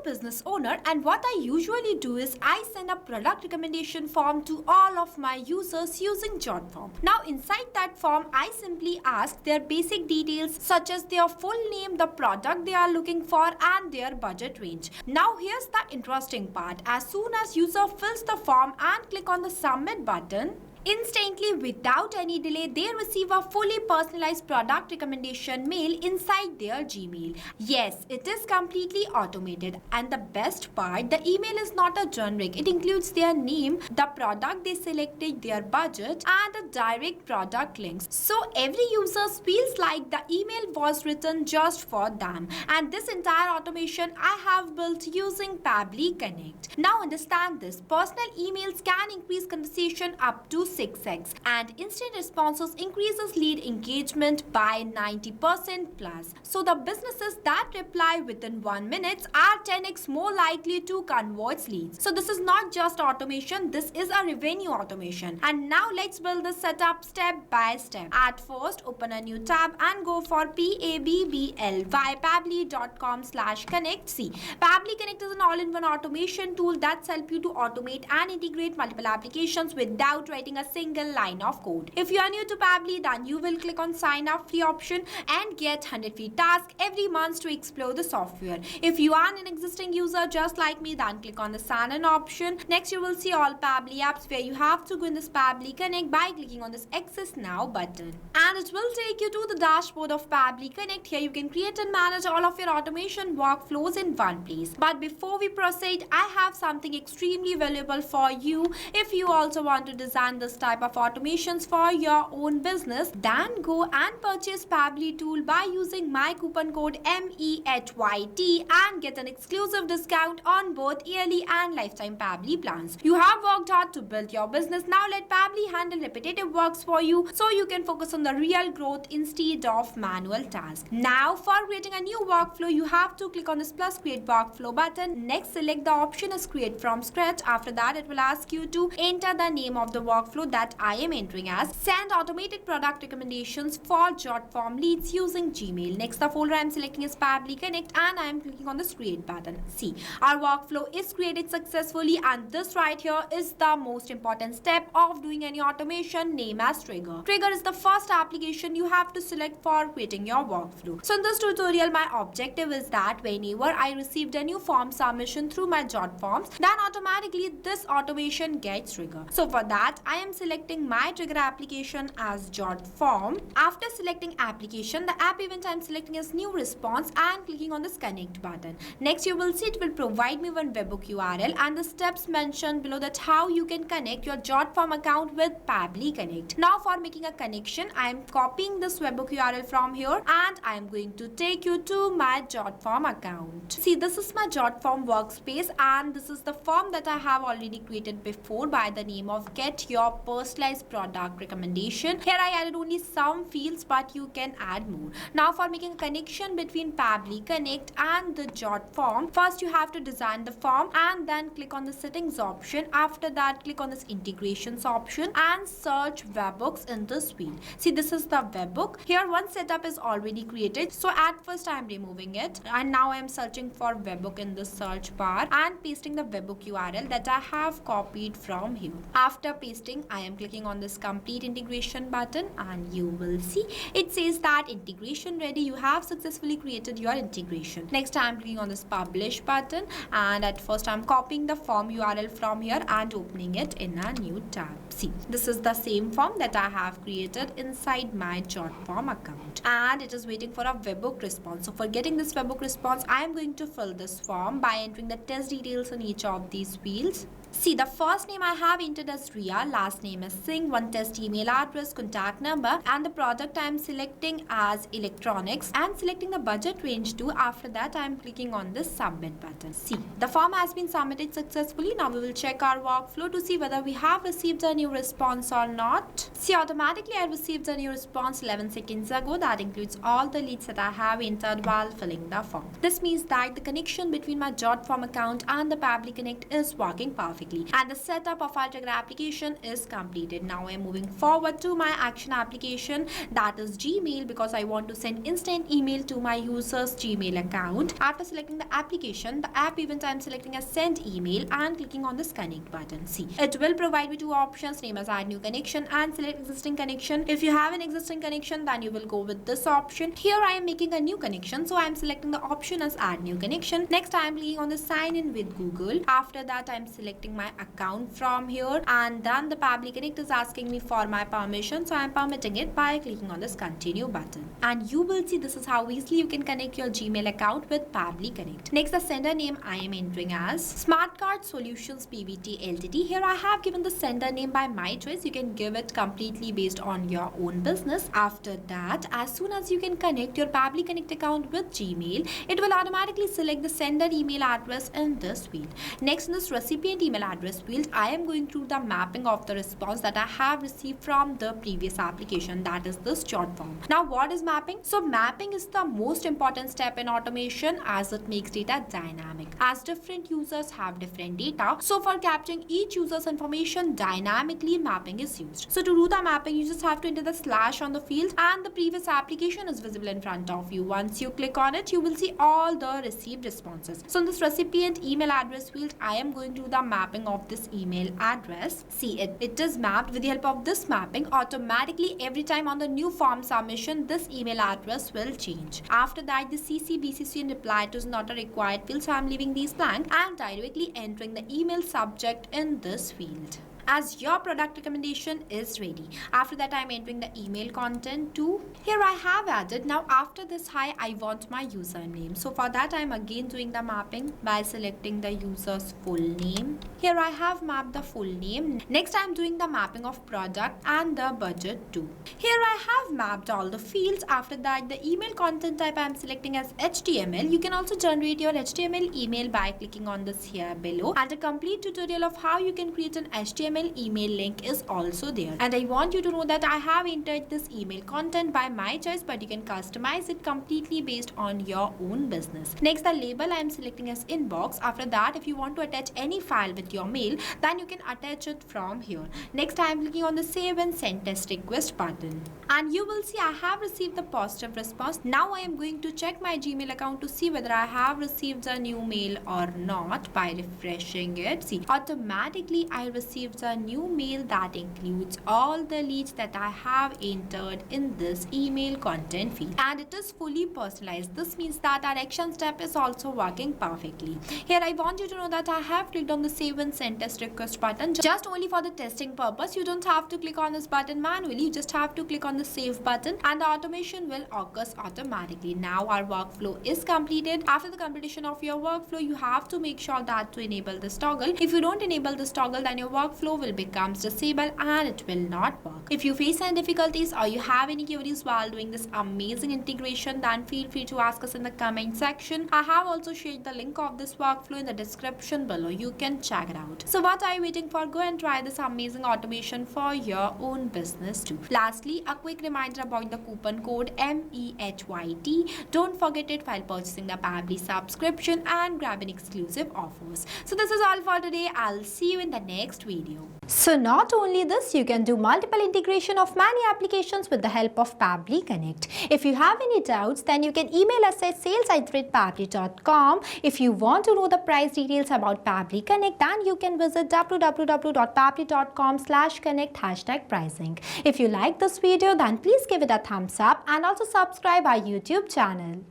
a business owner, and what I usually do is I send a product recommendation form to all of my users using Jotform. Now inside that form, I simply ask their basic details such as their full name, the product they are looking for, and their budget range. Now here's the interesting part. As soon as user fills the form and click on the submit button, instantly, without any delay, they receive a fully personalized product recommendation mail inside their Gmail. Yes, it is completely automated. And the best part, the email is not a generic. It includes their name, the product they selected, their budget, and the direct product links. So every user feels like the email was written just for them. And this entire automation I have built using Pabbly Connect. Now understand this. Personal emails can increase conversation up to 6x, and instant responses increases lead engagement by 90% plus. So the businesses that reply within 1 minute are 10x more likely to convert leads. So this is not just automation, this is a revenue automation. And now let's build the setup step by step. At first, open a new tab and go for Pabbly, pabbly.com/connect. See, Pabbly Connect is an all-in-one automation tool that's help you to automate and integrate multiple applications without writing a single line of code. If you are new to Pabbly, then you will click on sign up free option and get 100 free tasks every month to explore the software. If you are an existing user just like me, then click on the sign in option. Next, you will see all Pabbly apps where you have to go in this Pabbly Connect by clicking on this access now button. And it will take you to the dashboard of Pabbly Connect. Here you can create and manage all of your automation workflows in one place. But before we proceed, I have something extremely valuable for you. If you also want to design this type of automations for your own business, then go and purchase Pabbly tool by using my coupon code MEHYT and get an exclusive discount on both yearly and lifetime Pabbly plans. You have worked hard to build your business. Now let Pabbly handle repetitive works for you so you can focus on the real growth instead of manual tasks. Now for creating a new workflow, you have to click on this plus create workflow button. Next, select the option as create from scratch. After that, it will ask you to enter the name of the workflow that I am entering as. Send automated product recommendations for Jotform leads using Gmail. Next, the folder I am selecting is Pabbly Connect and I am clicking on this create button. See, our workflow is created successfully, and this right here is the most important step of doing any automation, name as trigger. Trigger is the first application you have to select for creating your workflow. So in this tutorial, my objective is that whenever I received a new form submission through my Jotforms, then automatically this automation gets triggered. So for that, I am selecting my trigger application as Jotform. After selecting application, the app event I am selecting as new response and clicking on this connect button. Next, you will see it will provide me one webhook URL and the steps mentioned below that how you can connect your Jotform account with Pabbly Connect. Now for making a connection, I am copying this webhook URL from here and I am going to take you to my Jotform account. See, this is my Jotform workspace and this is the form that I have already created before by the name of get your personalized product recommendation. Here I added only some fields, but you can add more. Now for making a connection between Pabbly Connect and the Jotform, first you have to design the form and then click on the settings option. After that, click on this integrations option and search webhooks in this field. See, this is the webhook. Here one setup is already created, so at first I am removing it and now I am searching for webhook in the search bar and pasting the webhook URL that I have copied from here. After pasting, I am clicking on this complete integration button and you will see it says that integration ready. You have successfully created your integration. Next, I am clicking on this publish button and at first I am copying the form URL from here and opening it in a new tab. See, this is the same form that I have created inside my Jotform account and it is waiting for a webhook response. So for getting this webhook response, I am going to fill this form by entering the test details in each of these fields. See, the first name I have entered as Ria, last name is Singh, one test email address, contact number, and the product I am selecting as electronics and selecting the budget range too. After that, I am clicking on this submit button. See, the form has been submitted successfully. Now we will check our workflow to see whether we have received a new response or not. See, automatically I received a new response 11 seconds ago. That includes all the leads that I have entered while filling the form. This means that the connection between my Jotform account and the Pabbly Connect is working perfectly. perfectly. And the setup of our trigger application is completed. Now I am moving forward to my action application, that is Gmail, because I want to send instant email to my user's Gmail account. After selecting the application, the app event, I am selecting as send email and clicking on this connect button. See, it will provide me two options, name as add new connection and select existing connection. If you have an existing connection, then you will go with this option. Here I am making a new connection, so I am selecting the option as add new connection. Next I am clicking on the sign in with Google. After that I am selecting my account from here, and then the Pabbly Connect is asking me for my permission, so I am permitting it by clicking on this continue button. And you will see this is how easily you can connect your Gmail account with Pabbly Connect. Next, the sender name I am entering as Smart Card Solutions PVT Ltd. Here I have given the sender name by my choice. You can give it completely based on your own business. After that, as soon as you can connect your Pabbly Connect account with Gmail, it will automatically select the sender email address in this field. Next, in this recipient email address field, I am going through the mapping of the response that I have received from the previous application, that is this Jotform. Now, what is mapping? So mapping is the most important step in automation as it makes data dynamic. As different users have different data, so for capturing each user's information dynamically, mapping is used. So to do the mapping, you just have to enter the slash on the field and the previous application is visible in front of you. Once you click on it, you will see all the received responses. So in this recipient email address field, I am going to do the mapping of this email address. See, it is mapped. With the help of this mapping, automatically every time on the new form submission, this email address will change. After that, the CC, BCC and reply to is not a required field, so I am leaving these blank and directly entering the email subject in this field. As your product recommendation is ready. After that, I am entering the email content too. Here I have added. Now after this hi, I want my username. So for that, I am again doing the mapping by selecting the user's full name. Here I have mapped the full name. Next, I am doing the mapping of product and the budget too. Here I have mapped all the fields. After that, the email content type I am selecting as HTML. You can also generate your HTML email by clicking on this here below. And a complete tutorial of how you can create an HTML email link is also there. And I want you to know that I have entered this email content by my choice, but you can customize it completely based on your own business. Next, the label I am selecting as inbox. After that, if you want to attach any file with your mail, then you can attach it from here. Next, I am clicking on the save and send test request button. And you will see I have received the positive response. Now I am going to check my Gmail account to see whether I have received a new mail or not by refreshing it. See, automatically I received a new mail that includes all the leads that I have entered in this email content field, and it is fully personalized. This means that our action step is also working perfectly. Here I want you to know that I have clicked on the save and send test request button just only for the testing purpose. You don't have to click on this button manually. You just have to click on the save button and the automation will occur automatically. Now our workflow is completed. After the completion of your workflow, you have to make sure that to enable this toggle. If you don't enable this toggle, then your workflow will becomes disabled and it will not work. If you face any difficulties or you have any queries while doing this amazing integration, then feel free to ask us in the comment section. I have also shared the link of this workflow in the description below. You can check it out. So what are you waiting for? Go and try this amazing automation for your own business too. Lastly, a quick reminder about the coupon code MEHYT. Don't forget it while purchasing the Pabbly subscription and grabbing exclusive offers. So this is all for today. I'll see you in the next video. So not only this, you can do multiple integration of many applications with the help of Pabbly Connect. If you have any doubts, then you can email us at sales@pabbly.com. If you want to know the price details about Pabbly Connect, then you can visit www.pabbly.com/connect #pricing. If you like this video, then please give it a thumbs up and also subscribe our YouTube channel.